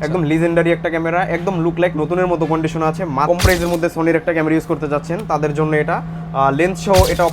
একদম লিজেন্ডারি একটা ক্যামেরা, একদম লুক লাইক নতুনের মতো কন্ডিশন আছে। কম প্রাইসের মধ্যে সোনির একটা ক্যামেরা ইউজ করতে যাচ্ছেন তাদের জন্য এটা লেন্স সহ এটা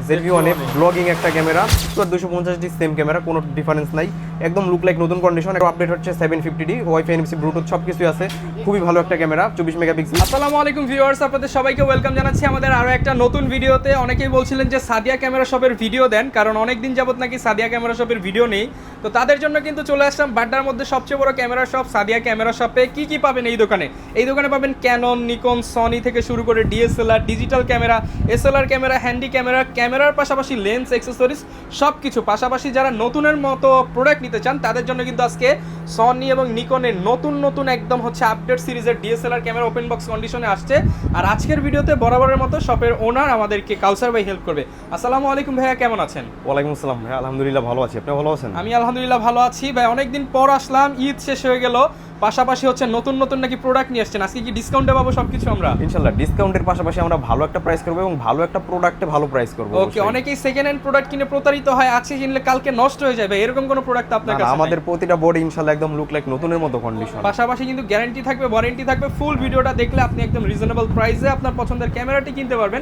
ZV-1F ব্লগিং একটা ক্যামেরা, 250D সেম ক্যামেরা, কোনো ডিফারেন্স নাই, একদম লুক লাইক নতুন কন্ডিশন। এটা আপডেট হচ্ছে 750D, ওয়াইফাই NFC ব্লুটুথ সব কিছুই আছে, খুবই ভালো একটা ক্যামেরা, 24 মেগাপিক্সেল। আসসালামু আলাইকুম ভিউয়ার্স, আপনাদের সবাইকে ওয়েলকাম জানাচ্ছি আমাদের আরো একটা নতুন ভিডিওতে। অনেকেই বলছিলেন যে সাদিয়া ক্যামেরা শপের ভিডিও দেন, কারণ অনেকদিন যাবত নাকি সাদিয়া ক্যামেরা শপের ভিডিও নেই। তো তাদের জন্য কিন্তু চলে আসলাম বাড্ডার মধ্যে সবচেয়ে বড় ক্যামেরা শপ সাদিয়া ক্যামেরা শপে। কি কি পাবেন এই দোকানে? এই দোকানে পাবেন ক্যানন, নিকন, সনি থেকে শুরু করে DSLR, digital camera, SLR camera, handy camera, ক্যামেরার পাশাপাশি লেন্স, অ্যাক্সেসরিজ সব কিছু। পাশাপাশি যারা নতুনের মতো প্রোডাক্ট নিতে চান তাদের জন্য কিন্তু আজকে সনি এবং নিকনের নতুন একদম হচ্ছে আপডেট সিরিজের DSLR ক্যামেরা ওপেন বক্স কন্ডিশনে আসছে। আর আজকের ভিডিওতে বরাবরের মতো শপের ওনার আমাদেরকে কাউসার ভাই হেল্প করবে। আসসালামু আলাইকুম ভাইয়া, কেমন আছেন? ওয়ালাইকুম আসসালাম ভাই, আলহামদুলিল্লাহ ভালো আছি, আপনি ভালো আছেন? আমি আলহামদুলিল্লাহ ভালো আছি ভাই। অনেকদিন পর আসলাম, ঈদ শেষ হয়ে গেল, পাশাপাশি হচ্ছে নতুন নাকি প্রোডাক্ট নিয়ে আসছেন। আজকে কি ডিসকাউন্টে পাবো সবকিছু আমরা? ইনশাআল্লাহ ডিসকাউন্টের পাশাপাশি আমরা ভালো একটা প্রাইস করব এবং ভালো একটা প্রোডাক্টে ভালো প্রাইস করব। ওকে, অনেকেই সেকেন্ড হ্যান্ড প্রোডাক্ট কিনে প্রতারিত হয়, আজকে কিনলে কালকে নষ্ট হয়ে যাবে, এরকম কোনো প্রোডাক্ট আপনার কাছে? আমাদের প্রতিটা বোর্ড ইনশাআল্লাহ একদম লুক লাইক নতুনের মতো কন্ডিশন। পাশাপাশি কিন্তু গ্যারান্টি থাকবে, ওয়ারেন্টি থাকবে। ফুল ভিডিওটা দেখলে আপনি একদম রিজনেবল প্রাইসে আপনার পছন্দের ক্যামেরাটি কিনতে পারবেন।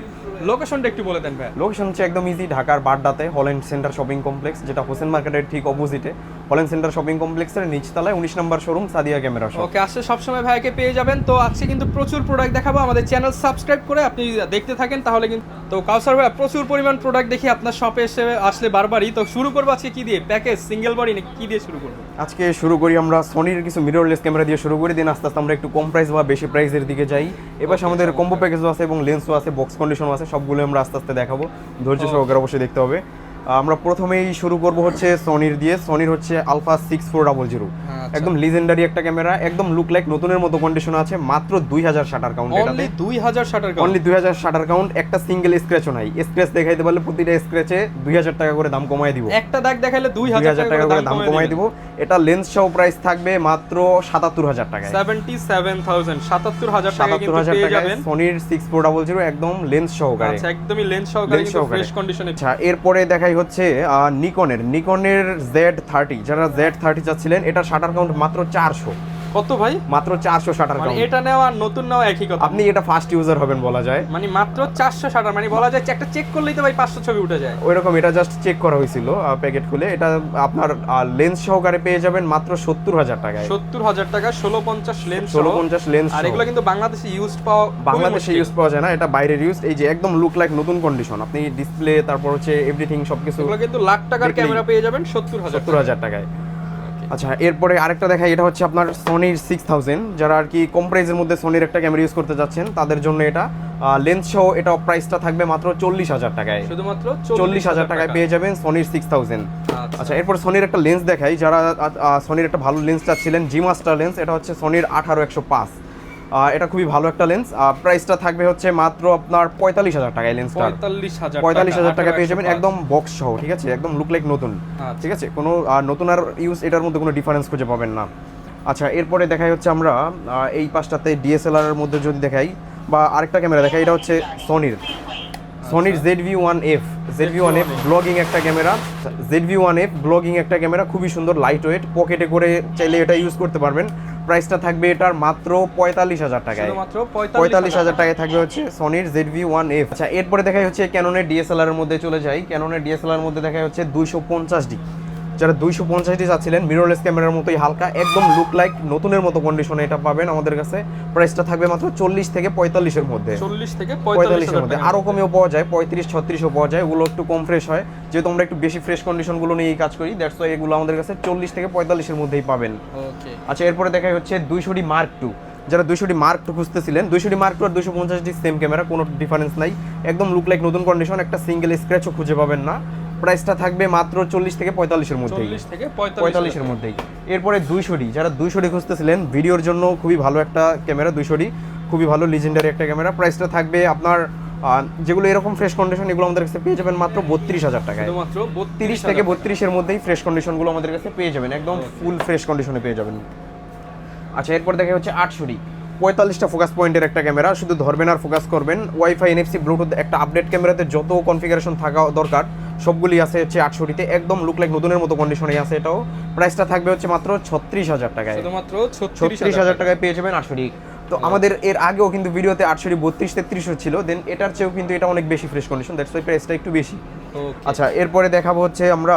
লোকেশনটা একটু বলে দেন ভাই। লোকেশন হচ্ছে একদম ইজি, ঢাকার বাড্ডাতে হল্যান্ড সেন্টার শপিং কমপ্লেক্স, যেটা হোসেন মার্কেটের ঠিক অপোজিটে। হল্যান্ড সেন্টার শপিং কমপ্লেক্সের নিচতলায় 19 নম্বর শোরুম সাদিয়া ক্যামেরা শপ। ওকে, আসলে সবসময় ভাইকে পেয়ে যাবেন। তো আজকে কিন্তু প্রচুর প্রোডাক্ট দেখাবো, আমাদের চ্যানেল সাবস্ক্রাইব করে আপনি দেখতে থাকেন তাহলে কিন্তু। তো কাউসার ভাই, প্রচুর পরিমাণ প্রোডাক্ট দেখি আপনার শপে এসে আসলে বারবারই। তো শুরু করবো আজকে কি দিয়ে? প্যাকেজ, সিঙ্গেল বডি নাকি কি দিয়ে শুরু করবো? আজকে শুরু করি আমরা সনির কিছু মিররলেস ক্যামেরা দিয়ে শুরু করি, দিন আস্তে আস্তে আমরা একটু কম প্রাইস বা বেশি প্রাইসের দিকে যাই। এবার আমাদের কম্বো প্যাকেজও আছে এবং লেন্সও আছে, বক্স কন্ডিশনও আছে, সবগুলো আমরা আস্তে আস্তে দেখাবো, ধৈর্য সহকারে অবশ্যই দেখতে হবে। আমরা প্রথমেই শুরু করব হচ্ছে সনির দিয়ে। সনির হচ্ছে আলফা 6400, একদম লিজেন্ডারি একটা ক্যামেরা, একদম লুক লাইক নতুনের মতো কন্ডিশন আছে, মাত্র 2000 shutter count. Only 2000 shutter count, only 2000 shutter count, একটা সিঙ্গেল স্ক্র্যাচও নাই। স্ক্র্যাচ দেখাইতে পারলে প্রতিটা স্ক্র্যাচে 2000 টাকা করে দাম কমায় দিব। একটা দাগ দেখাইলে 2000 টাকা করে দাম কমায় দিব। এটা লেন্স সহ প্রাইস থাকবে মাত্র 77000 টাকায়। 77000 77000 টাকা কিন্তু পেয়ে যাবেন সনির 6400 একদম লেন্স সহকারে। আচ্ছা, একদমই লেন্স সহকারে কিন্তু ফ্রেশ কন্ডিশনে। আচ্ছা, এরপরে দেখাই হচ্ছে নিকনের Z30, যারা Z30 চাচ্ছিলেন, এটা শাটার কাউন্ট মাত্র 400। কত ভাই? মাত্র 400 শাটার কাউন্ট। এটা নেওয়া আর নতুন নেওয়া একই কথা। আপনি এটা ফার্স্ট ইউজার হবেন বলা যায়। মানে মাত্র 400 শাটার, মানে বলা যায় একটা চেক করলেই তো ভাই 500 ছবি উঠে যায়। ওইরকম, এটা জাস্ট চেক করা হয়েছিল প্যাকেট খুলে। এটা আপনার লেন্স সহকারে পেয়ে যাবেন মাত্র 70000 টাকায়। 70000 টাকা, 1650 লেন্স, 1650 লেন্স। আর এগুলো কিন্তু বাংলাদেশে ইউজ পাওয়া, বাংলাদেশে ইউজ পাওয়া যায় না, এটা বাইরের ইউজ। এই যে একদম লুক লাইক নতুন কন্ডিশন, আপনি ডিসপ্লে তারপর হচ্ছে এভরিথিং সবকিছু, এগুলো কিন্তু লাখ টাকার ক্যামেরা পেয়ে যাবেন 70000 টাকায়। আচ্ছা, এরপরে আরেকটা দেখাই, এটা হচ্ছে আপনার সনির 6000, যারা আর কি কম প্রাইসের মধ্যে সনির একটা ক্যামেরা ইউজ করতে যাচ্ছেন তাদের জন্য এটা লেন্স সহ এটা প্রাইসটা থাকবে মাত্র 40000 টাকায়। শুধুমাত্র 40000 টাকায় পেয়ে যাবেন সনির 6000। আচ্ছা, এরপর সনির একটা লেন্স দেখাই, যারা সনির একটা ভালো লেন্স চাচ্ছিলেন, জি মাস্টার লেন্স, এটা হচ্ছে সনির 18105। এটা খুবই ভালো একটা লেন্স, প্রাইসটা থাকবে হচ্ছে মাত্র আপনার 45000 টাকায়। লেন্সটা 45000 টাকা পেয়ে যাবেন একদম বক্স সহ, ঠিক আছে, একদম লুক লাইক নতুন, ঠিক আছে, কোনো নতুন আর ইউজ এটার মধ্যে কোনো ডিফারেন্স খুঁজে পাবেন না। আচ্ছা, এরপরে দেখাই হচ্ছে আমরা এই পাশটাতে DSLR এর মধ্যে যদি দেখাই বা আরেকটা ক্যামেরা দেখাই, এটা হচ্ছে সনির ZV-1F ব্লগিং একটা ক্যামেরা। ZV-1F ব্লগিং একটা ক্যামেরা, খুবই সুন্দর, লাইট ওয়েট, পকেটে করে চাইলে এটা ইউজ করতে পারবেন। প্রাইসটা থাকবে এটার মাত্র 45000 টাকায়। 45000 টাকায় থাকবে হচ্ছে সনির ZV-1F। আচ্ছা, এরপরে দেখাই হচ্ছে ক্যাননের DSLR এর মধ্যে চলে যাই। ক্যাননের DSLR এর মধ্যে দেখাই হচ্ছে 250D, যারা 250D চাচ্ছিলেন, মিররলেস ক্যামেরার মতোই হালকা, একদম লুক লাইক নতুনের মতো কন্ডিশনে এটা পাবেন আমাদের কাছে। প্রাইসটা থাকবে মাত্র 40 থেকে 45 এর মধ্যে, 40 থেকে 45 এর মধ্যে। আরো কমেও পাওয়া যায়, 35-36ও পাওয়া যায়, ওগুলো একটু কম ফ্রেশ হয়, যেহেতু আমরা একটু বেশি ফ্রেশ কন্ডিশনগুলো নিয়েই কাজ করি, দ্যাটস ওয়াই এগুলো আমাদের কাছে 40 থেকে 45 এর মধ্যেই পাবেন। ওকে, আচ্ছা, এরপরে দেখাই হচ্ছে 200D Mark II, যারা 200D Mark II খুঁজতেছিলেন, 200D Mark II আর 250D সেম ক্যামেরা, কোনো ডিফারেন্স নাই, একদম লুক লাইক নতুন কন্ডিশন, একটা সিঙ্গেল স্ক্র্যাচও খুঁজে পাবেন না। প্রাইসটা থাকবে মাত্র 40 থেকে 45 এর মধ্যে, 40 থেকে 45 এর মধ্যেই। এরপরে 200D, যারা 200D খুঁজতেছিলেন, ভিডিওর জন্য খুবই ভালো একটা ক্যামেরা, 200D খুবই ভালো লিজেন্ডারি একটা ক্যামেরা। প্রাইসটা থাকবে আপনার যেগুলো এরকম ফ্রেশ কন্ডিশন, এগুলো আমাদের কাছে পেয়ে যাবেন মাত্র 32000 টাকায়। মাত্র 30 থেকে 32 এর মধ্যেই ফ্রেশ কন্ডিশনগুলো আমাদের কাছে পেয়ে যাবেন, একদম ফুল ফ্রেশ কন্ডিশনে পেয়ে যাবেন। আচ্ছা, এরপর দেখা হচ্ছে 800D, 45টা ফোকাস পয়েন্টের একটা ক্যামেরা, শুধু ধরবেন আর ফোকাস করবেন। ওয়াইফাই NFC ব্লুটুথ একটা আপডেট ক্যামেরাতে যত কনফিগারেশন থাকা দরকার সবগুলি আছে হচ্ছে 68-তে, একদম লুক লাইক নতুনের মতো কন্ডিশনে আছে। এটাও প্রাইসটা থাকবে হচ্ছে মাত্র 36,000 টাকায়, শুধুমাত্র 36,000 টাকায় পেয়ে যাবেন 68। তো আমাদের এর আগেও কিন্তু ভিডিওতে 68, 32, 33 ছিল, দেন এটার চেয়েও কিন্তু এটা অনেক বেশি ফ্রেশ কন্ডিশন, দ্যাটস ওয়াই প্রাইসটা একটু বেশি। আচ্ছা, এরপরে দেখাবো হচ্ছে আমরা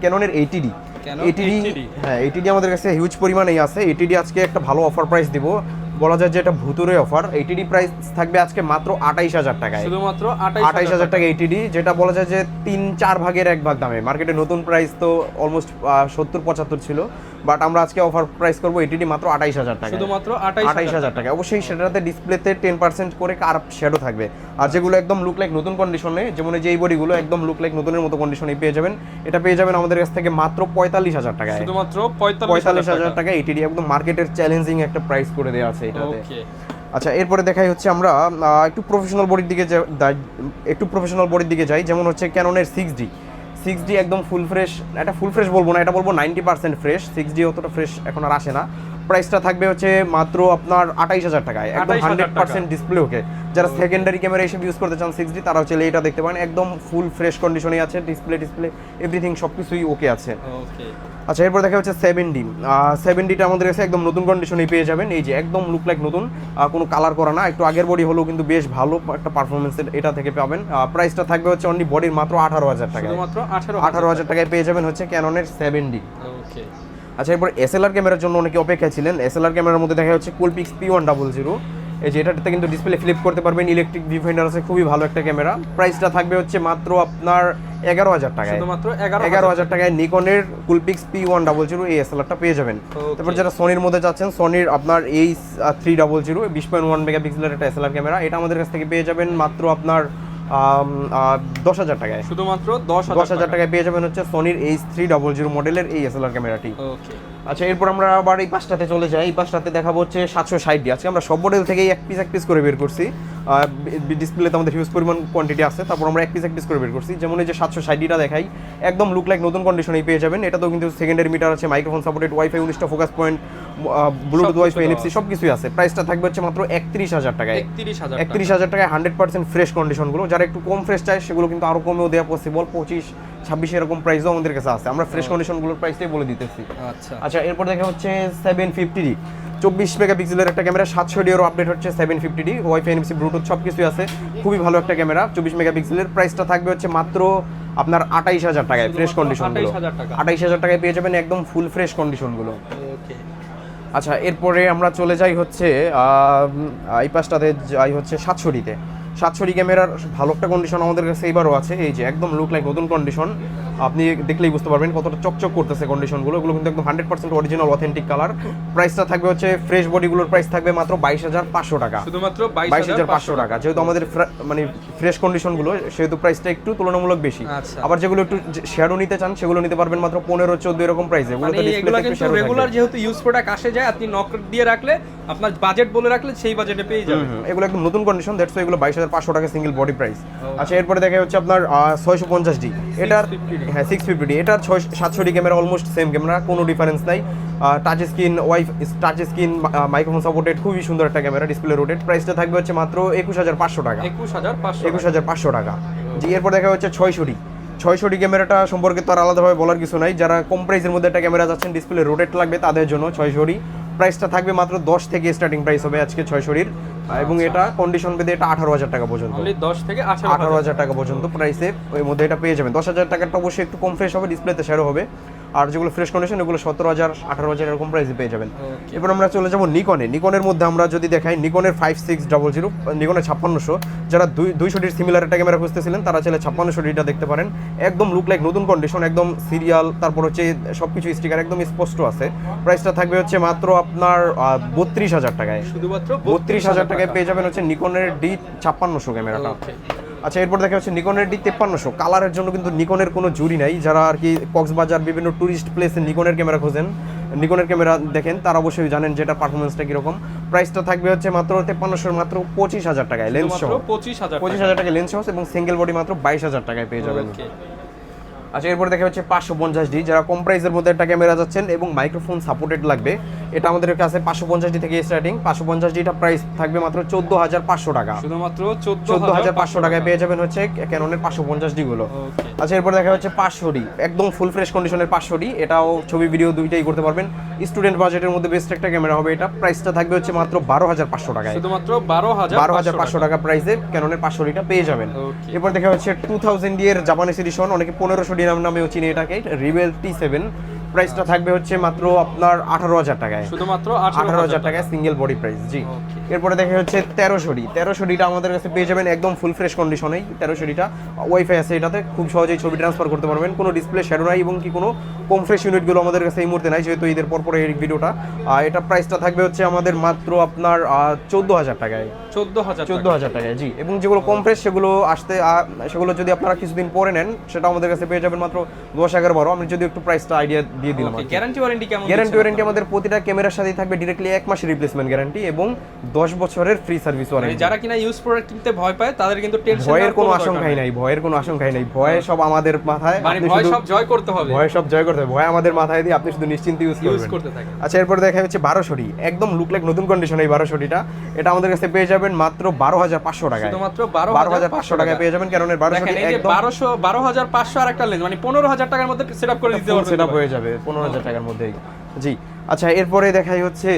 ক্যাননের 80D। হ্যাঁ, 80D আমাদের কাছে হিউজ পরিমাণেই আছে। 80D আজকে একটা ভালো অফার প্রাইস দিব, বলা যায় যে এটা ভুতুরে অফার। 80D প্রাইস থাকবে আজকে মাত্র 28,000 টাকায়, শুধুমাত্র 28,000 টাকা 80D, যেটা বলা যায় যে 3-4 ভাগের 1 ভাগ দামে। মার্কেটে নতুন প্রাইস তো অলমোস্ট 70-75 ছিল, বাট আমরা আজকে অফার প্রাইস করবো 80D মাত্র 28,000 টাকা, শুধুমাত্র 28,000 টাকা। অবশ্যই সেটাতে ডিসপ্লেতে 10% করে কার্ভ শ্যাডো থাকবে। আর যেগুলো একদম লুক লাইক নতুন কন্ডিশনে, যেমন যে এই বডিগুলো একদম লুক লাইক নতুনের মতো কন্ডিশনে পেয়ে যাবেন। এটা পেয়ে যাবেন আমাদের কাছ থেকে মাত্র 45,000 টাকায়, শুধুমাত্র 45,000 টাকা 80D, একদম মার্কেটের চ্যালেঞ্জিং একটা প্রাইস করে দেওয়া আছে এটাতে। আচ্ছা, এরপরে দেখাই হচ্ছে আমরা একটু প্রফেশনাল বডির দিকে যাই, যেমন হচ্ছে ক্যাননের 6D একদম ফুল ফ্রেশ। এটা ফুল ফ্রেশ বলবো না, এটা বলবো 90% ফ্রেশ। 6D অতটা ফ্রেশ এখন আর আসে না। প্রাইসটা থাকবে হচ্ছে মাত্র আপনার 28,000 টাকায়, একদম 100% ডিসপ্লে ওকে। যারা সেকেন্ডারি ক্যামেরা হিসেবে ইউজ করতে চান 6D, তারাও চাইলে এটা দেখতে পারেন। একদম ফুল ফ্রেশ কন্ডিশনে আছে, ডিসপ্লে এভরিথিং সবকিছুই ওকে আছে। আচ্ছা, এরপর দেখা হচ্ছে 7Dটা আমাদের কাছে একদম নতুন কন্ডিশনে পেয়ে যাবেন। এই যে একদম লুক লাইক নতুন, কোনো কালার করা না, একটু আগের বডি হলেও কিন্তু বেশ ভালো একটা পারফরমেন্স এটা থেকে পাবেন। প্রাইসটা থাকবে হচ্ছে অনলি বডির মাত্র 18,000 টাকা, মাত্র 18,000 টাকায় পেয়ে যাবেন হচ্ছে ক্যাননের 7D। আচ্ছা, এরপর SLR ক্যামেরার জন্য অনেকে অপেক্ষায় ছিলেন। SLR ক্যামেরার মধ্যে দেখা হচ্ছে Coolpix P100। এই যে এটাতে কিন্তু ডিসপ্লে ফ্লিপ করতে পারবেন, ইলেকট্রিক ভিউ ফাইন্ডার আছে, খুবই ভালো একটা ক্যামেরা। প্রাইসটা থাকবে হচ্ছে মাত্র আপনার 11,000 টাকায়, শুধুমাত্র 11,000 টাকায় নিকনের Coolpix P100 এই SLRটা পেয়ে যাবেন। তারপর যারা সোনির মধ্যে যাচ্ছেন, সোনির আপনার H300 20.1 মেগাপিক্সেলের একটা SLR ক্যামেরা, এটা আমাদের কাছ থেকে পেয়ে যাবেন মাত্র আপনার 10,000 টাকায়, শুধুমাত্র 10,000 টাকায় পেয়ে যাবেন হচ্ছে সোনির H300 মডেলের এই SLR ক্যামেরাটি। আচ্ছা, এরপর আমরা আবার এই পাশটাতে চলে যাই। এই পাশটাতে দেখাবো হচ্ছে 760D। আজকে আমরা সব মডেল থেকেই এক পিস করে বের করছি। ডিসপ্লেতে আমাদের হিউজ পরিমাণ কোয়ান্টিটি আছে, তারপর আমরা এক পিস করে বের করছি। যেমন এই যে 760Dটা দেখাই, একদম লুক লাইক নতুন কন্ডিশনেই পেয়ে যাবেন। এটাতেও কিন্তু সেকেন্ডারি মিটার আছে, মাইক্রোফোন সাপোর্টেড, ওয়াইফাই 19টা focus point, bluetooth, wifi, NFC সব কিছুই আছে। প্রাইসটা থাকবে হচ্ছে মাত্র 31,000 টাকায়, 31,000 টাকায় 100% ফ্রেশ কন্ডিশনগুলো। যারা একটু কম ফ্রেশ চায় সেগুলো কিন্তু আরও কমেও দেওয়া পসিবল, 25-26 এরকম প্রাইসও আমাদের কাছে আছে। আমরা ফ্রেশ কন্ডিশনগুলোর প্রাইসটাই বলে দিতেছি। আচ্ছা, এরপর দেখা হচ্ছে 750D, 24 মেগাপিক্সেলের একটা ক্যামেরা। 700D এরও আপডেট হচ্ছে 750D, ওয়াইফাই, NFC, ব্লুটুথ সব কিছুই আছে, খুবই ভালো একটা ক্যামেরা, 24 মেগাপিক্সেলের। প্রাইসটা থাকবে হচ্ছে মাত্র আপনার 28,000 টাকায়, ফ্রেশ কন্ডিশনগুলো 28,000 টাকায় পেয়ে যাবেন একদম ফুল ফ্রেশ কন্ডিশনগুলো। আচ্ছা, এরপরে আমরা চলে যাই হচ্ছে এই পাশটাতে যাই হচ্ছে 700Dতে। 700D ক্যামেরার ভালো একটা কন্ডিশন আমাদের কাছে এবারও আছে। এই যে একদম লুক লাইক নতুন কন্ডিশন, আপনি দেখলেই বুঝতে পারবেন কতটা চকচক করতেছে কন্ডিশনগুলো। এগুলো কিন্তু একদম 100% অরিজিনাল অথেন্টিক কালার। প্রাইসটা থাকবে হচ্ছে ফ্রেশ বডিগুলোর প্রাইস থাকবে মাত্র 22,500 টাকা, শুধুমাত্র 22,500 টাকা। যেহেতু আমাদের মানে ফ্রেশ কন্ডিশনগুলো, সেহেতু প্রাইসটা একটু তুলনামূলক বেশি। আবার যেগুলো একটু শ্যাডো নিতে চান সেগুলো নিতে পারবেন মাত্র 15-14 এরকম প্রাইসে। এগুলো কিন্তু রেগুলার যেহেতু ইউজ প্রোডাক্ট আসে যায়, আপনি নক দিয়ে রাখলে, আপনার বাজেট বলে রাখলে সেই বাজেটে পেয়ে যাবেন। এগুলো একদম নতুন কন্ডিশন, দ্যাটস ওয়াই এগুলো 22,500 টাকা সিঙ্গেল বডি প্রাইস। আচ্ছা, এরপরে দেখা হচ্ছে আপনার 650D, এটার 650D, এটার 700D camera almost same camera, কোনো ডিফারেন্স নাই। টাচ স্ক্রিন, মাইক্রোফোন সাপোর্টেড, খুবই সুন্দর একটা ক্যামেরা, ডিসপ্লে রোটেড। প্রাইসটা থাকবে হচ্ছে মাত্র 21,500 টাকা, 21,500 টাকা। জি, এরপর দেখা হচ্ছে 600D ক্যামেরাটা সম্পর্কে তো আর আলাদাভাবে বলার কিছু নাই। যারা কম প্রাইসের মধ্যে একটা ক্যামেরা যাচ্ছেন, ডিসপ্লে রোটেট লাগবে, তাদের জন্য 600D। প্রাইসটা থাকবে মাত্র 10 থেকে স্টার্টিং প্রাইস হবে আজকে 600Dর, এবং এটা কন্ডিশন বেঁধে এটা 18,000 টাকা পর্যন্ত, 10 থেকে 18,000 টাকা পর্যন্ত প্রাইসে ওই মধ্যে এটা পেয়ে যাবেন। 10,000 টাকাটা অবশ্যই একটু কম ফ্রেশ হবে, ডিসপ্লেতে শ্যাডো হবে। আর যেগুলো ফ্রেশ কন্ডিশন ওগুলো 17,000, 18,000 এরকম প্রাইসে পেয়ে যাবেন। এবার আমরা চলে যাবো নিকনের মধ্যে। আমরা যদি দেখাই নিকনের 5600, নিকনের 5600, যারা 200Dর সিমিলার একটা ক্যামেরা খুঁজতেছিলেন তারা চাইলে 5600Dটা দেখতে পারেন। একদম লুক লাইক নতুন কন্ডিশন, একদম সিরিয়াল, তারপর হচ্ছে সবকিছু স্টিকার একদম স্পষ্ট আছে। প্রাইসটা থাকবে হচ্ছে মাত্র আপনার 32,000 টাকায়, শুধুমাত্র 32,000 টাকায় পেয়ে যাবেন হচ্ছে নিকনের D5600 ক্যামেরাটা। আচ্ছা, এরপর দেখা হচ্ছে নিকনের D5300। কালারের জন্য কিন্তু নিকনের কোনো জুড়ি নাই। যারা আর কি কক্সবাজার বিভিন্ন টুরিস্ট প্লেসে নিকনের ক্যামেরা খোঁজেন, নিকনের ক্যামেরা দেখেন, তারা অবশ্যই জানেন যে এটার পারফরমেন্সটা কীরকম। প্রাইসটা থাকবে হচ্ছে মাত্র 5300, মাত্র 25,000 টাকায় লেন্স সহ, 25,000 টাকায় লেন্স সহ, এবং সিঙ্গেল বডি মাত্র 22,000 টাকায় পেয়ে যাবেন। আচ্ছা এরপরে দেখা হচ্ছে 550D, যারা কম প্রাইসের মধ্যে একটা ক্যামেরা যাচ্ছেন এবং মাইক্রোফোন সাপোর্টেড লাগবে, এটা আমাদের কাছে 550D থেকে স্টার্টিং। 550D টা প্রাইস থাকবে মাত্র 14,500 টাকা, শুধুমাত্র 14,500 টাকায় পেয়ে যাবেন হচ্ছে ক্যাননের 550D গুলো। আচ্ছা এরপর দেখা হচ্ছে 500D, একদম ফুল ফ্রেশ কন্ডিশনের 500D, এটাও ছবি ভিডিও দুইটাই করতে পারবেন। স্টুডেন্ট বাজেটের মধ্যে বেস্ট একটা ক্যামেরা হবে এটা। প্রাইসটা থাকবে হচ্ছে মাত্র 12,500 টাকায়, শুধুমাত্র 12,500 টাকা প্রাইসে ক্যাননের 500D টা পেয়ে যাবেন। এরপর দেখা হচ্ছে 2000D এর জাপানিজ এডিশন, অনেকে 1500D নামেও চিনে এটাকে, রিবেল T7। প্রাইসটা থাকবে হচ্ছে মাত্র আপনার 18,000 টাকায়, শুধুমাত্র 18,000 টাকায় সিঙ্গেল বডি প্রাইস। জি এরপরে দেখা হচ্ছে 1300D টা আমাদের কাছে পেয়ে যাবেন একদম ফুল ফ্রেশ কন্ডিশনেই। 1300D টা ওয়াইফাই আছে এটাতে, খুব সহজেই ছবি ট্রান্সফার করতে পারবেন, কোনো ডিসপ্লে শ্যাডো নাই এবং কি কোনো কম ফ্রেশ ইউনিটগুলো আমাদের কাছে এই মুহূর্তে নাই, যেহেতু ঈদের পর এই ভিডিওটা। এটা প্রাইসটা থাকবে হচ্ছে আমাদের মাত্র আপনার 14,000 টাকায়, 14,000 টাকায়। জি এবং যেগুলো কম ফ্রেশ সেগুলো সেগুলো যদি আপনারা কিছুদিন পরে নেন সেটা আমাদের কাছে পেয়ে যাবেন মাত্র 10, 11, 12। আমি যদি একটু প্রাইসটা আইডিয়া দিয়ে দিলাম। গ্যারান্টি ওয়ারেন্টি কেমন? গ্যারান্টি ওয়ারেন্টি আমাদের প্রতিটা ক্যামেরার সাথেই থাকবে ডিরেক্টলি 1 মাসের রিপ্লেসমেন্ট গ্যারান্টি এবং 10 বছরের ফ্রি সার্ভিস ওয়ারেন্টি। যারা কিনা ইউজ প্রোডাক্ট কিনতে ভয় পায় তাদের কিন্তু টেনশন ভয়ের কোনো আশঙ্কাই নাই, ভয় সব আমাদের মাথায়, মানে ভয় সব জয় করতে হবে, ভয় আমাদের মাথায় দিয়ে আপনি শুধু নিশ্চিন্তে ইউজ করতে থাকেন। আচ্ছা এরপর দেখা হচ্ছে 1200D, একদম লুক লাইক নতুন কন্ডিশন এই 1200D-টা, এটা আমাদের কাছে পেয়ে যাবেন মাত্র 12,500 টাকায়, শুধুমাত্র 12,500 টাকায় পেয়ে যাবেন। কারণ এর 1200D একদম 12,500 আর একটা লেন্স, মানে 15,000 টাকার মধ্যে সেটআপ করে দিতে পারবেন, সেটআপ হয়ে যাবে 15,000 টাকার মধ্যেই। জি আচ্ছা এরপরে দেখাই হচ্ছে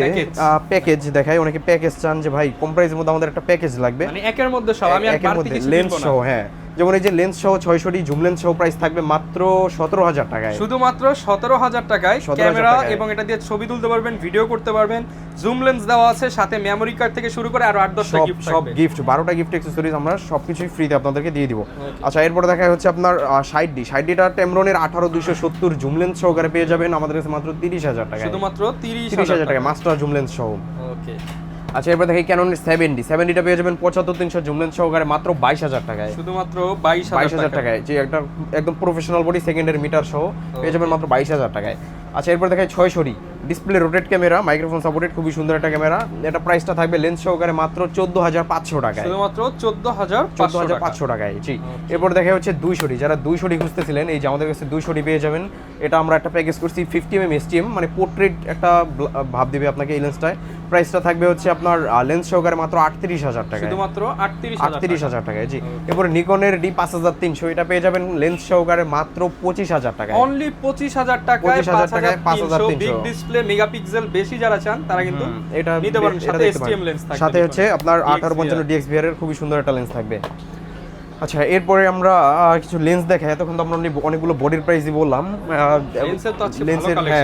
প্যাকেজ দেখাই, অনেকে প্যাকেজ চান যে ভাই কম প্রাইসের মধ্যে আমাদের একটা প্যাকেজ লাগবে, মানে একের মধ্যে সব, আমি আর বাড়তি কিছু লেন্স সহ। হ্যাঁ যেমন এই যে লেন্স সহ 600D জুম লেন্স সহ প্রাইস থাকবে মাত্র 17,000 টাকায়, শুধুমাত্র 17,000 টাকায় ক্যামেরা, এবং এটা দিয়ে ছবি তুলতে পারবেন, ভিডিও করতে পারবেন, জুম লেন্স দেওয়া আছে, সাথে মেমরি কার্ড থেকে শুরু করে আরো 8-10টা গিফট থাকবে, সব গিফট 12টা গিফট অ্যাকসেসরিজ আমরা সবকিছুই ফ্রিতে আপনাদেরকে দিয়ে দিব। আচ্ছা এরপর দেখা হচ্ছে আপনার 60D টা টেমরনের 18270 জুম লেন্স সহকারে পেয়ে যাবেন আমাদের কাছে মাত্র 30,000 টাকায়, শুধুমাত্র 30,000 টাকা মাস্টার জুম লেন্স সহ। ওকে আচ্ছা এরপর দেখি ক্যাননের 70টা পেয়ে যাবেন 75-300 জুম লেন্স সহকারে মাত্র 22,000 টাকায়, শুধুমাত্র 22,000 টাকায়। যে একটা একদম প্রফেশনাল বডি সেকেন্ডারি মিটার সহ পেয়ে যাবেন মাত্র 22,000 টাকায়। আচ্ছা এরপর দেখাই 600D display rotate camera, microphone supported, খুবই সুন্দর একটা ক্যামেরা। এটা প্রাইসটা থাকবে লেন্স সহকারে মাত্র 14,500 টাকায়, শুধুমাত্র 14,500 টাকায়। জি এরপর দেখা হচ্ছে 200D, যারা 200D খুঁজতেছিলেন এই যে আমাদের কাছে 200D পেয়ে যাবেন। এটা আমরা একটা প্যাকেজ করছি 50mm STM, মানে পোর্ট্রেট একটা ভাব দিবে আপনাকে এই লেন্সটায়। প্রাইসটা থাকবে হচ্ছে আপনার লেন্স সহকারে মাত্র 38,000 টাকায়, শুধুমাত্র 38,000 টাকায়। জি এরপর নিকনের D5300, এটা পেয়ে যাবেন লেন্স সহকারে মাত্র 25,000 টাকায়, অনলি 25,000 টাকায়, 5,300 বিগ ডিসপ্লে, মেগাপিক্সেল বেশি যারা চান তারা কিন্তু এটা নিতে পারেন, সাথে STM লেন্স থাকবে, সাথে হচ্ছে আপনার 1855 DXVR এর খুবই সুন্দর একটা লেন্স থাকবে। আচ্ছা এরপরে আমরা কিছু লেন্স দেখাই। এতক্ষণ তো আমরা অনেকগুলো বডির প্রাইসই বললাম,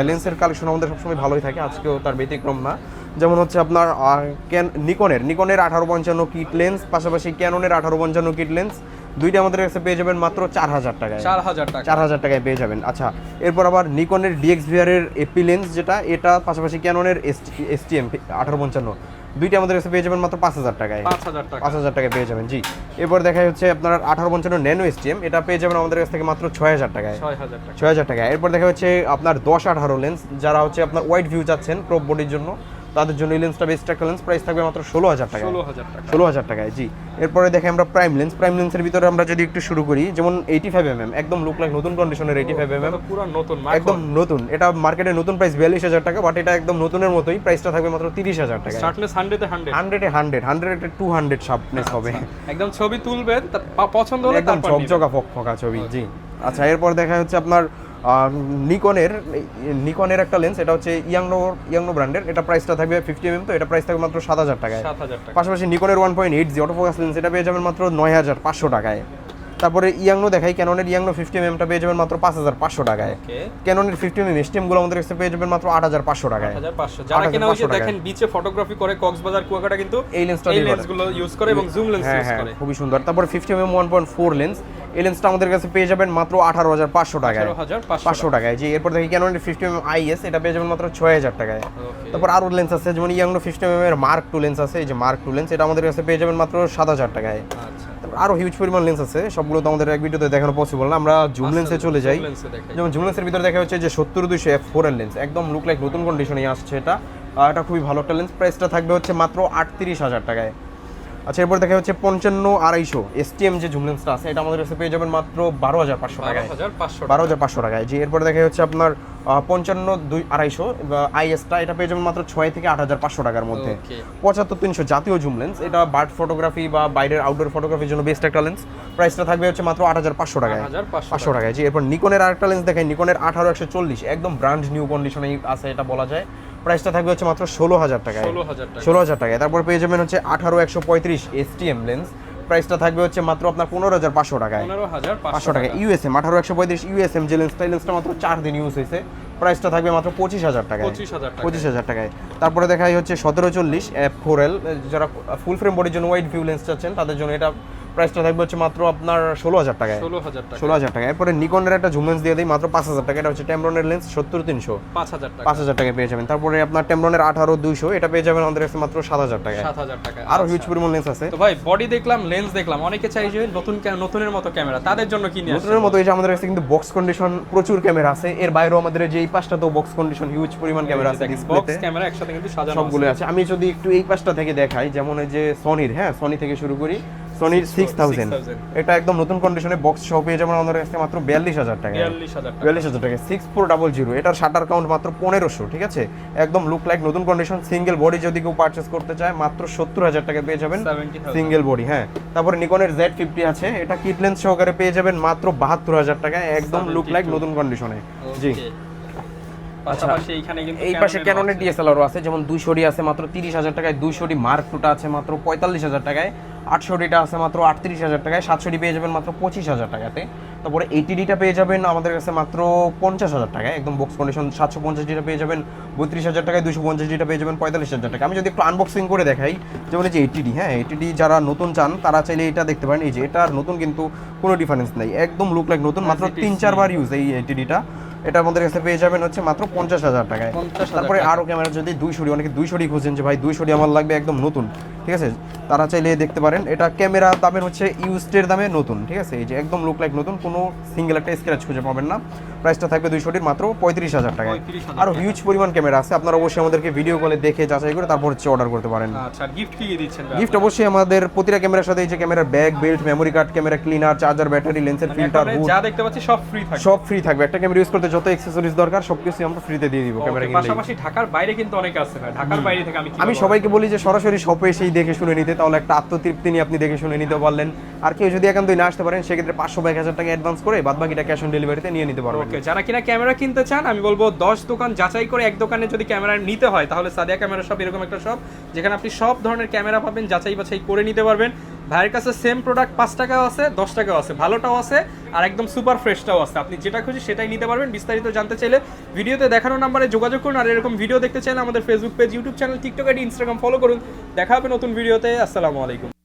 লেন্সের কালেকশন আমাদের সবসময় ভালোই থাকে, আজকেও তার ব্যতিক্রম না। যেমন হচ্ছে আপনার নিকনের 1855 কিট লেন্স, পাশাপাশি ক্যাননের 1855 কিট লেন্স, দুইটা আমাদের কাছে পেয়ে যাবেন মাত্র 4,000 টাকায়, 4,000 টাকায় পেয়ে যাবেন। আচ্ছা এরপর আবার নিকনের DXVR এর এপি লেন্স যেটা, এটা পাশাপাশি ক্যাননের STM 1855, দুইটা আমাদের কাছে পেয়ে যাবেন মাত্র 5,000 টাকায়, 5,000 টাকায় পেয়ে যাবেন। জি এরপর দেখা হচ্ছে আপনার 1855 ন্যানো STM, এটা পেয়ে যাবেন আমাদের কাছ থেকে মাত্র 6,000 টাকায়, 6,000 টাকায়। এরপর দেখা হচ্ছে আপনার 10-18 লেন্স, যারা হচ্ছে আপনার ওয়াইড ভিউ চাচ্ছেন ক্রপ বডির জন্য, তাদের জন্য এই লেন্সটা বেস্ট একটা লেন্স, প্রাইস থাকবে মাত্র 16,000 টাকায়, 16,000 টাকায়। জি এরপরে দেখে আমরা প্রাইম লেন্সের ভিতরে আমরা যদি একটু শুরু করি, যেমন 85mm, একদম লুক লাইক নতুন কন্ডিশনের 85mm, পুরো নতুন, একদম নতুন। এটা মার্কেটে নতুন প্রাইস 42,000 টাকা, বাট এটা একদম নতুনের মতোই, প্রাইসটা থাকবে মাত্র 30,000 টাকা। শার্পনেস 100 200 শার্পনেস হবে, একদম ছবি তুলবেন পছন্দ হলে একদম ঝকঝকা ফকফকা ছবি। জি আচ্ছা এরপর দেখা হচ্ছে আপনার নিকনের একটা লেন্স, এটা হচ্ছে ইয়াংনো ব্র্যান্ডের, এটা প্রাইসটা থাকবে 50mm, তো এটা প্রাইস থাকবে মাত্র 7,000 টাকায়। পাশাপাশি নিকনের 1.8G অটোফোকাস লেন্স, এটা পেয়ে যাবেন মাত্র 9,500 টাকায়। তারপরে ইয়াংনো দেখাই, ক্যাননের ইয়াংনো 50mm পেয়ে যাবেন মাত্র 5,500 টাকায়। ক্যাননের 50mm STM গুলো আমাদের কাছে পেয়ে যাবেন মাত্র 8,500 টাকায়। যারা কিনা ওই যে দেখেন বিচে ফটোগ্রাফি করে, কক্সবাজার কুয়াকাটা কিন্তু এই লেন্সগুলো ইউজ করে এবং জুম লেন্স ইউজ করে, খুবই সুন্দর। তারপর 50mm 1.4 লেন্স, এই লেন্সটা আমাদের কাছে পেয়ে যাবেন মাত্র 18,500 টাকায়, 500 টাকায়। জি এরপর দেখি ক্যাননের 50mm IS, এটা পেয়ে যাবেন মাত্র 6,000 টাকায়। তারপর আরো লেন্স আছে, যেমন ইয়াংনো 50mm এর Mark II লেন্স আছে, এই যে Mark II লেন্স, এটা আমাদের কাছে পেয়ে যাবেন মাত্র 7,000 টাকায়। আরো হিউজ পরিমাণ লেন্স আছে, সবগুলো তো আমাদের এক ভিডিওতে দেখানো পসিবল না, আমরা জুম লেন্সে চলে যাই। যেমন জুম লেন্সের ভিতরে দেখা হচ্ছে যে 70-200 f4 এর লেন্স, একদম লুক লাইক নতুন কন্ডিশনে আসছে এটা খুবই ভালো একটা লেন্স, প্রাইসটা থাকবে হচ্ছে মাত্র 38,000 টাকায়। আচ্ছা এরপর দেখা হচ্ছে 55-250 STM যে জুম লেন্সটা আছে এটা আমাদের কাছে পেয়ে যাবেন মাত্র 12,500 টাকায়। 12,500 টাকায়। জি এরপর দেখা হচ্ছে আপনার 55-250 IS-টা এটা পেয়ে যাবেন মাত্র 6 থেকে 8,500 টাকার মধ্যে। 75-300 জাতীয় জুম লেন্স, এটা বার্ড ফটোগ্রাফি বা বাইরের আউটডোর ফটোগ্রাফির জন্য বেস্ট একটা লেন্স। প্রাইসটা থাকবে হচ্ছে মাত্র 8,500 টাকায়। 500 টাকায়। জি এরপর নিকনের আরেকটা লেন্স দেখাই, নিকনের 18-140 একদম ব্র্যান্ড নিউ কন্ডিশনে আছে এটা বলা যায়। প্রাইসটা থাকবে হচ্ছে মাত্র 16,000 টাকায়। 16,000 টাকায়। তারপর পেয়ে যাবেন হচ্ছে 18-135 STM লেন্স, প্রাইসটা থাকবে হচ্ছে মাত্র আপনার 15,500 টাকায়। 15,500 টাকায়। USM 18-135 USM যে লেন্সটা মাত্র 4 দিন ইউজ হয়েছে, প্রাইসটা থাকবে মাত্র 25,000 টাকায়। 25,000 টাকায়। তারপরে দেখাই হচ্ছে 17-40 F4L, যারা ফুল ফ্রেম বডির জন্য ওয়াইড ভিউ লেন্স চাচ্ছেন তাদের জন্য এটা প্রাইসটা থাকবে হচ্ছে মাত্র আপনার 16,000 টাকায়। 16,000 টাকা। এরপরে নিকনের একটা জুম লেন্স দিয়ে দিই মাত্র 5,000 টাকা, এটা হচ্ছে টেমরনের লেন্স 70-300, 5,000 টাকায় পেয়ে যাবেন। তারপরে আপনার টেমরনের 18-200 এটা পেয়ে যাবেন আমাদের কাছে মাত্র 7,000 টাকায়। আরো হিউজ পরিমাণ লেন্স আছে। তো ভাই বডি দেখলাম, লেন্স দেখলাম, অনেকে চাই যে নতুনের মতো ক্যামেরা, তাদের জন্য কি নিয়ে আসছেন? নতুনের মতো এই যে আমাদের কাছে কিন্তু বক্স কন্ডিশন প্রচুর ক্যামেরা আছে, এর বাইরেও আমাদের যে এই পাশটা তো বক্স কন্ডিশন হিউজ পরিমাণ ক্যামেরা আছে, বক্স ক্যামেরা একসাথে কিন্তু সাজানো সবগুলো আছে। আমি যদি একটু এই পাশটা থেকে দেখাই, যেমন এই যে সনির, হ্যাঁ সনি থেকে শুরু করি, সনির 6000 এটা একদম নতুন কন্ডিশনে বক্স সহ পেয়ে যাবেন আমাদের কাছে মাত্র 42,000 টাকা। 42,000 টাকা। 6400 এটার শাটার কাউন্ট মাত্র 1500, ঠিক আছে, একদম লুক লাইক নতুন কন্ডিশন। সিঙ্গেল বডি যদি কেউ পারচেজ করতে চায় মাত্র 70,000 টাকা পেয়ে যাবেন সিঙ্গেল বডি। হ্যাঁ তারপরে নিকনের Z50 আছে, এটা কিট লেন্স সহকারে পেয়ে যাবেন মাত্র 72,000 টাকায়, একদম লুক লাইক নতুন কন্ডিশনে। জি এই পাশে ক্যাননের DSLR আছে, যেমন 200D আছে মাত্র 30,000 টাকায়, 200D Mark II আছে মাত্র 45,000 টাকায়, 800Dটা আছে মাত্র 38,000 টাকায়, 700D পেয়ে যাবেন মাত্র 25,000 টাকাতে। তারপরে 80Dটা পেয়ে যাবেন আমাদের কাছে মাত্র 50,000 টাকায়, একদম বক্স কন্ডিশন। 750Dটা পেয়ে যাবেন 32,000 টাকায়, 250Dটা পেয়ে যাবেন 45,000 টাকা। আমি যদি একটু আনবক্সিং করে দেখাই, যেমন এই যে 80D, হ্যাঁ 80D যারা নতুন চান তারা চাইলে এটা দেখতে পারেন। এই যে এটার নতুন কিন্তু কোনো ডিফারেন্স নাই, একদম লুক লাইক নতুন, মাত্র 3-4 বার ইউজ এই 80Dটা। এটা আমাদের কাছে পেয়ে যাবেন হচ্ছে মাত্র 50,000 টাকায়। তারপরে আরো ক্যামেরা যদি 200D, অনেকে 200D খুঁজছেন যে ভাই 200D আমার লাগবে একদম নতুন, ঠিক আছে, তারা চাইলে দেখতে পারেন। এটা ক্যামেরা দামের হচ্ছে ইউজডের দামে নতুন, ঠিক আছে, এই যে একদম লুক লাইক নতুন, কোনো সিঙ্গেল একটা স্ক্র্যাচ খুঁজে পাবেন না। প্রাইসটা থাকবে 200Dর মাত্র 35,000 টাকায়। আরো হিউজ পরিমাণ ক্যামেরা আছে, আপনারা অবশ্যই আমাদেরকে ভিডিও কলে দেখে যাচাই করে তারপর হচ্ছে অর্ডার করতে পারেন। আচ্ছা গিফট কি দিচ্ছেন? গিফট অবশ্যই আমাদের প্রতিটা ক্যামেরার সাথে এই যে ক্যামেরার bag, belt, memory card, camera cleaner, charger, battery, লেন্সের ফিল্টার, যা দেখতে পাচ্ছি সব ফ্রি থাকবে। সব ফ্রি থাকবে। একটা ক্যামেরা ইউজ করতে যত অ্যাকসেসরিজ দরকার সবকিছু আমরা ফ্রিতে দিয়ে দিব ক্যামেরা কিনলে। পাশাপাশি ঢাকার বাইরে কিন্তু অনেকে আছে না, ঢাকার বাইরে থেকে আমি সবাইকে বলি যে সরাসরি শপে এসেই দেখে শুনে নিতে, তাহলে একটা আত্মতৃপ্তি নিয়ে আপনি দেখে শুনে নিতে পারলেন। আর কেউ যদি একান্তই না আসতে পারেন সেক্ষেত্রে 500 বা 1,000 টাকা অ্যাডভান্স করে বাদবাকিটা ক্যাশ অন ডেলিভারিতে নিয়ে নিতে পারবেন। ওকে, যারা কিনা ক্যামেরা কিনতে চান আমি বলবো 10 দোকান যাচাই করে এক দোকানে যদি ক্যামেরা নিতে হয় তাহলে সাদিয়া ক্যামেরা শপ এরকম একটা শপ যেখানে আপনি সব ধরনের ক্যামেরা পাবেন, যাচাই বাছাই করে নিতে পারবেন। ভাইয়ের কাছে সেম প্রোডাক্ট 5 টাকাও আছে, 10 টাকাও আছে, ভালোটাও আছে আর একদম সুপার ফ্রেশটাও আছে। আপনি যেটা খুশি সেটাই নিতে পারবেন। বিস্তারিত জানতে চাইলে ভিডিওতে দেখানো নম্বরে যোগাযোগ করুন। আর এরকম ভিডিও দেখতে চাইলে আমাদের Facebook page, YouTube channel, TikTok ID, Instagram follow করুন। দেখা হবে নতুন ভিডিওতে। আসসালামু আলাইকুম।